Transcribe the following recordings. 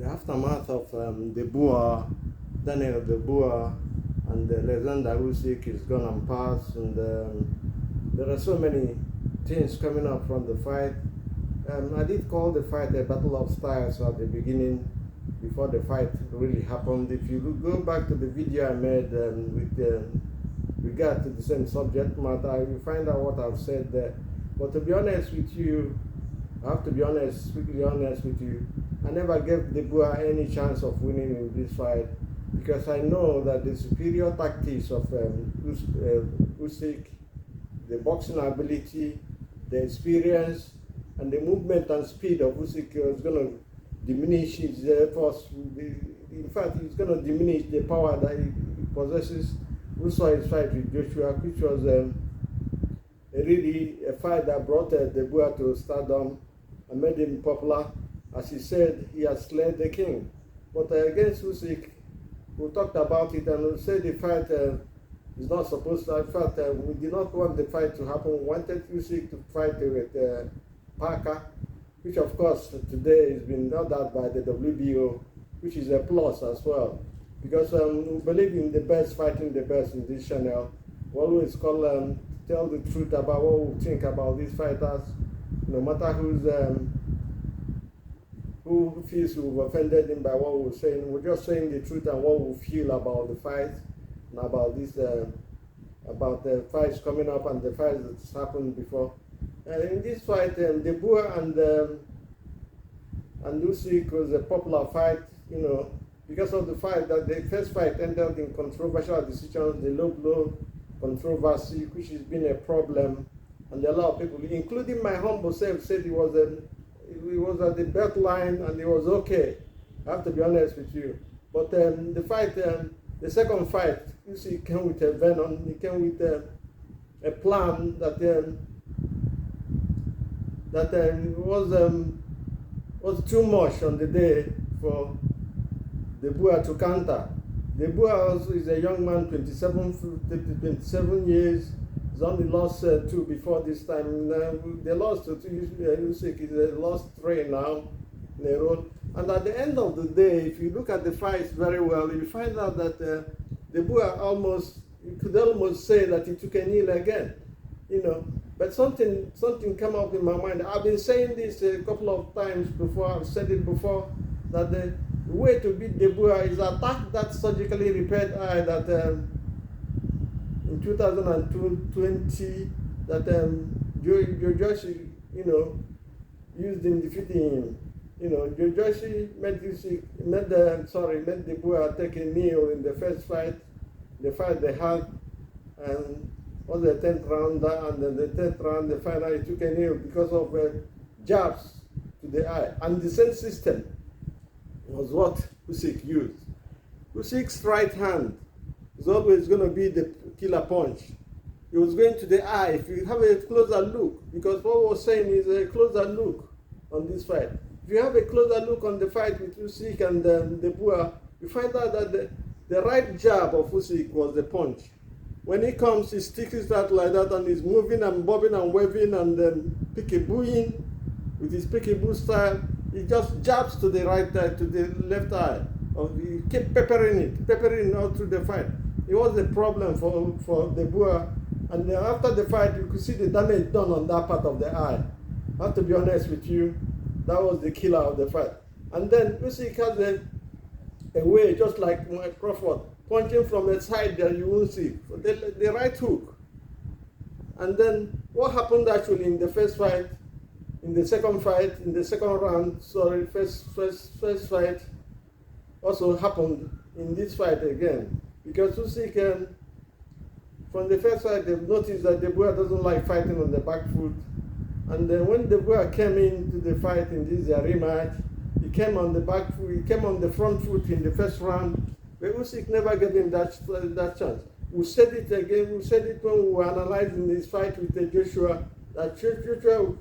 the aftermath of Daniel Dubois, and the Alexander Usyk is gone and passed, and there are so many things coming up from the fight. I did call the fight a battle of styles at the beginning, before the fight really happened. If you go back to the video I made with regard to the same subject matter, you find out what I've said there. But to be honest with you, I have to be honest, strictly honest with you, I never gave Dubois any chance of winning in this fight, because I know that the superior tactics of Usyk, the boxing ability, the experience, and the movement and speed of Usyk is going to diminish his efforts. In fact, it's going to diminish the power that he possesses. We saw his fight with Joshua, which was really a fight that brought Dubois to stardom and made him popular. As he said, he has slayed the king. But against Usyk, we talked about it, and we said the fight is not supposed to. In fact, we did not want the fight to happen. We wanted Usyk to fight with Parker, which of course today has been ordered by the WBO, which is a plus as well. Because we believe in the best, fighting the best in this channel. We always tell the truth about what we think about these fighters, no matter who feels we've offended him by what we're saying. We're just saying the truth and what we feel about the fight, and about this, about the fights coming up and the fights that's happened before. In this fight, Dubois and Usyk was a popular fight, because of the fact that the first fight ended in controversial decisions, the low blow controversy, which has been a problem, and a lot of people, including my humble self, said he was at the belt line and it was okay. I have to be honest with you. But the fight, the second fight, Usyk came with a venom. He came with a plan that was too much on the day for Dubois to counter. Dubois is a young man, 27 years. He's only lost 2 before this time. They lost to Usyk. He's lost 3 now in a row. And at the end of the day, if you look at the fights very well, you find out that Dubois you could almost say that he took a kneel again, But something came up in my mind. I've been saying this a couple of times before. I've said it before, that the way to beat Dubois is attack that surgically repaired eye that in 2020 that Josh, used in defeating him. Josh made Dubois take a kneel in the first fight, the fight they had, and was the 10th round, and then the 10th round, the final, he took a kneel because of jabs to the eye. And the same system was what Usyk used. Usyk's right hand is always going to be the killer punch. He was going to the eye. If you have a closer look, because what we're saying is a closer look on this fight. If you have a closer look on the fight with Usyk and Dubois, you find out that the right jab of Usyk was the punch. When he comes, he sticks it out like that, and he's moving and bobbing and waving and peekabooing with his peekaboo style. He just jabs to the right eye, to the left eye. He kept peppering all through the fight. It was a problem for Dubois. And after the fight, you could see the damage done on that part of the eye. I have to be honest with you, that was the killer of the fight. And then Usyk has a way, just like Mike Crawford, punching from the side that you won't see, the right hook. And then what happened actually in the first fight, in the second round, first fight, also happened in this fight again. Because Usyk, from the first fight, they've noticed that Dubois doesn't like fighting on the back foot. And then when Dubois came into the fight in this rematch, he came on the back foot, he came on the front foot in the first round, but Usyk never gave him that chance. We said it again, we said it when we were analyzing this fight with Joshua, that Joshua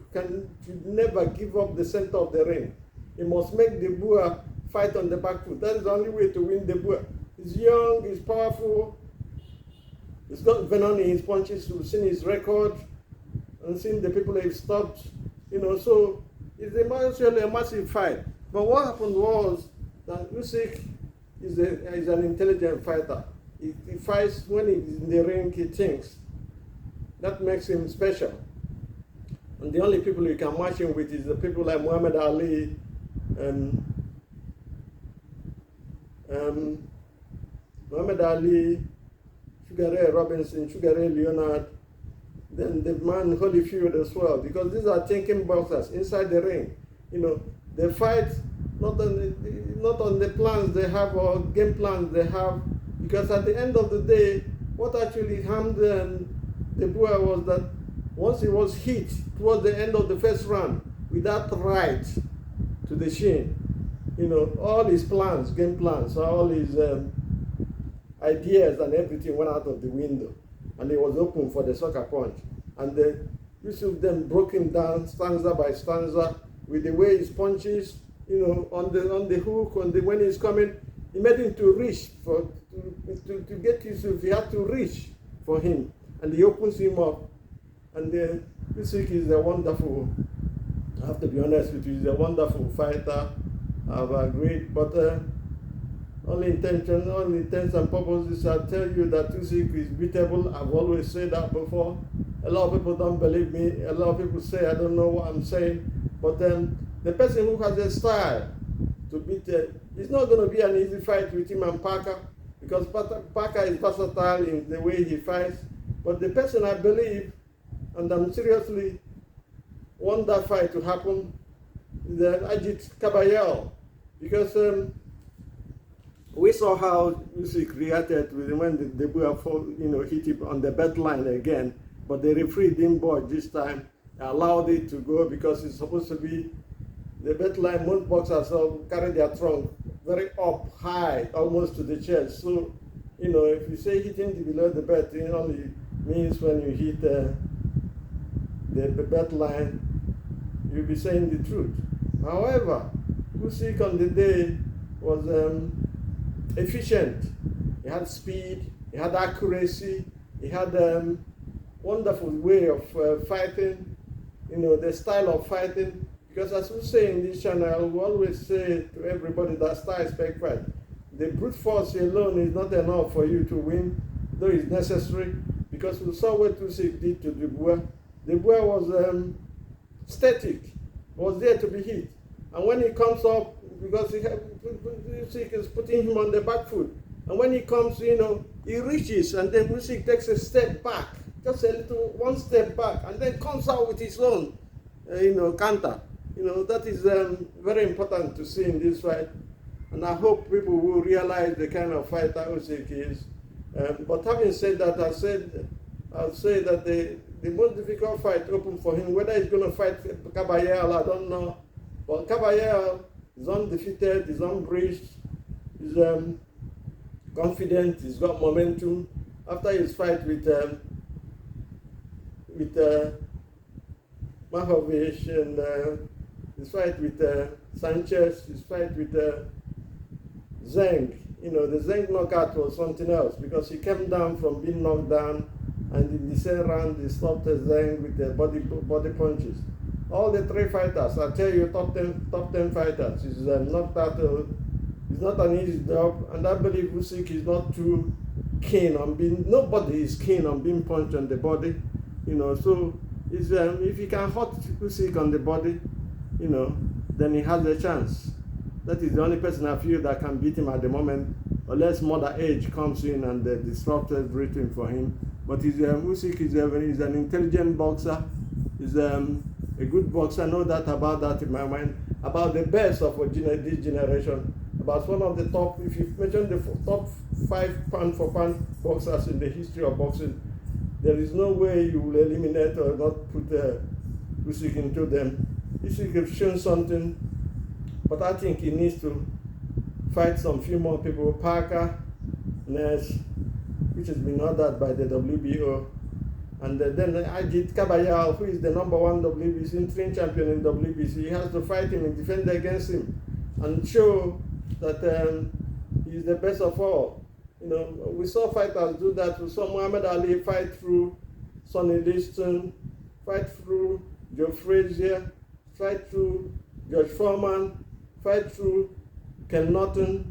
should never give up the center of the ring. He must make Dubois fight on the back foot. That is the only way to win Dubois. He's young, he's powerful, he's got venom in his punches. We've seen his record and seen the people he's stopped, so it's actually a massive fight. But what happened was that Usyk is an intelligent fighter. He fights when he's in the ring, he thinks. That makes him special. And the only people you can match him with is the people like Muhammad Ali, Muhammad Ali, Sugar Ray Robinson, Sugar Ray Leonard, then the man Holyfield as well, because these are thinking boxers inside the ring. You know, they fight not on the plans they have or game plans they have, because at the end of the day, what actually harmed Dubois was that once he was hit towards the end of the first round with that right to the shin, you know, all his plans, game plans, all his ideas and everything went out of the window, and he was open for the sucker punch. And Usyk then broke him down stanza by stanza with the way his punches, you know, on the hook, when he's coming, he made him to reach to get Usyk. He had to reach for him, and he opens him up. And Usyk is a wonderful, I have to be honest with you, he's a wonderful fighter. I've agreed, but only intents and purposes, I'll tell you that Usyk is beatable. I've always said that before. A lot of people don't believe me. A lot of people say I don't know what I'm saying. But the person who has a style to beat it's not going to be an easy fight with him and Parker, because Parker is versatile in the way he fights. But the person I believe, and I'm seriously want that fight to happen, is Ajit Kabayel, because we saw how Usyk reacted when the Dubois hit him on the bet line again, but the referee didn't budge this time, allowed it to go, because it's supposed to be the bet line. Most boxers carry their trunk very up high, almost to the chest. So, you know, if you say hitting below the bet, it only means when you hit the bet line, you'll be saying the truth. However, Usyk on the day was efficient. He had speed, he had accuracy, he had wonderful way of fighting, you know, the style of fighting. Because as we say in this channel, we always say to everybody that style spec fight, the brute force alone is not enough for you to win, though it's necessary, because we saw what Usyk did to Dubois. Dubois was static, was there to be hit. And when he comes up, because Usyk is putting him on the back foot, and when he comes, you know, he reaches, and then Usyk takes a step back, just a little, one step back, and then comes out with his own, counter. You know, that is very important to see in this fight, and I hope people will realize the kind of fighter Usyk is. But having said that, I'll say that the most difficult fight open for him, whether he's going to fight Kabayel, I don't know. But Kabayel is undefeated, he's unbreached, he's confident, he's got momentum. After his fight with Mahovich, and his fight with Sanchez, his fight with Zeng, you know, the Zeng knockout was something else, because he came down from being knocked down, and in the same round he stopped Zeng with the body punches. All the three fighters, I tell you, top 10 fighters, it's not an easy job, and I believe Usyk is not too keen on nobody is keen on being punched on the body, you know. So it's, if he can hurt Usyk on the body, you know, then he has a chance. That is the only person I feel that can beat him at the moment, unless Mother Age comes in and disrupts everything for him. But Usyk is an intelligent boxer. He's a good boxer. I know that about that in my mind. About the best of this generation. About one of the top, if you mention the top 5 pound-for-pound boxers in the history of boxing, there is no way you will eliminate or not put Usyk into them. Usyk has shown something, but I think he needs to fight some few more people. Parker, Ness, which has been ordered by the WBO, and then Ajit Kabayel, who is the #1 WBC interim champion in WBC. He has to fight him and defend against him, and show that he's the best of all. You know, we saw fighters do that. We saw Muhammad Ali fight through Sonny Liston, fight through Joe Frazier, fight through George Foreman, fight through Ken Norton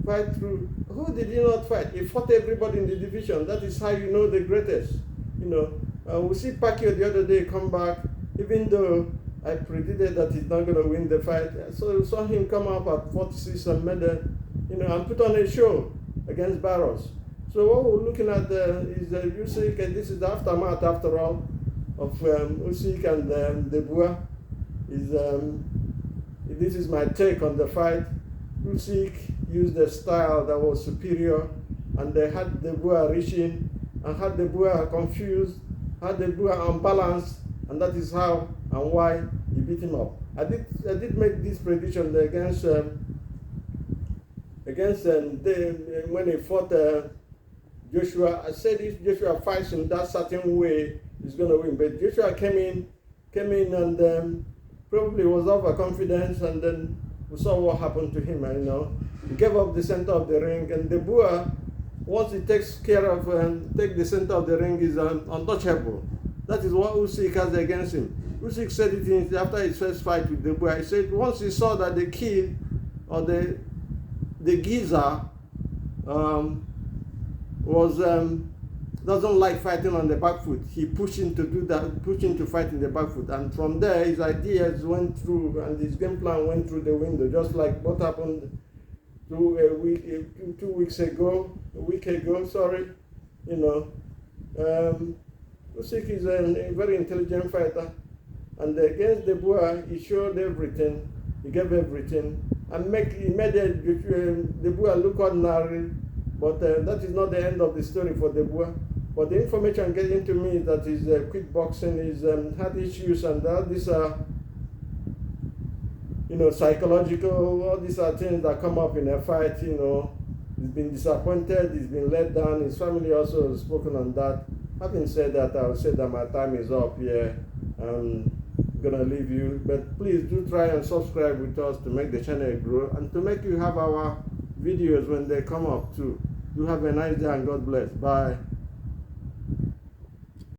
fight through. Who did he not fight? He fought everybody in the division. That is how you know the greatest. You know, we see Pacquiao the other day come back, even though I predicted that he's not going to win the fight. So we saw him come up at 46 and made and put on a show against Barros. So what we're looking at is Usyk, and this is the aftermath, after all, of Usyk and Dubois. This is my take on the fight. Usyk used a style that was superior, and they had Dubois reaching, and had Dubois confused, had Dubois unbalanced, and that is how and why he beat him up. I did make this prediction against when he fought Joshua. I said if Joshua fights in that certain way, he's going to win. But Joshua came in and probably was overconfident, and then we saw what happened to him. He gave up the center of the ring, and Dubois, once he takes care of take the center of the ring, is untouchable. That is what Usyk has against him. Usyk said it after his first fight with Dubois. He said once he saw that the kid or the geezer doesn't like fighting on the back foot, he pushed him to do that, pushed him to fight in the back foot, and from there his ideas went through and his game plan went through the window, just like what happened a week ago. Sorry, Usyk is a very intelligent fighter, and against Dubois he showed everything, he gave everything, and he made Dubois look ordinary. But that is not the end of the story for Dubois. But the information getting to me is that his quick boxing, his had issues, and all these are, psychological. All these are things that come up in a fight. He's been disappointed, he's been let down. His family also has spoken on that. Having said that, I'll say that my time is up here. I'm gonna leave you, but please do try and subscribe with us to make the channel grow and to make you have our videos when they come up too. Do have a nice day and God bless. Bye.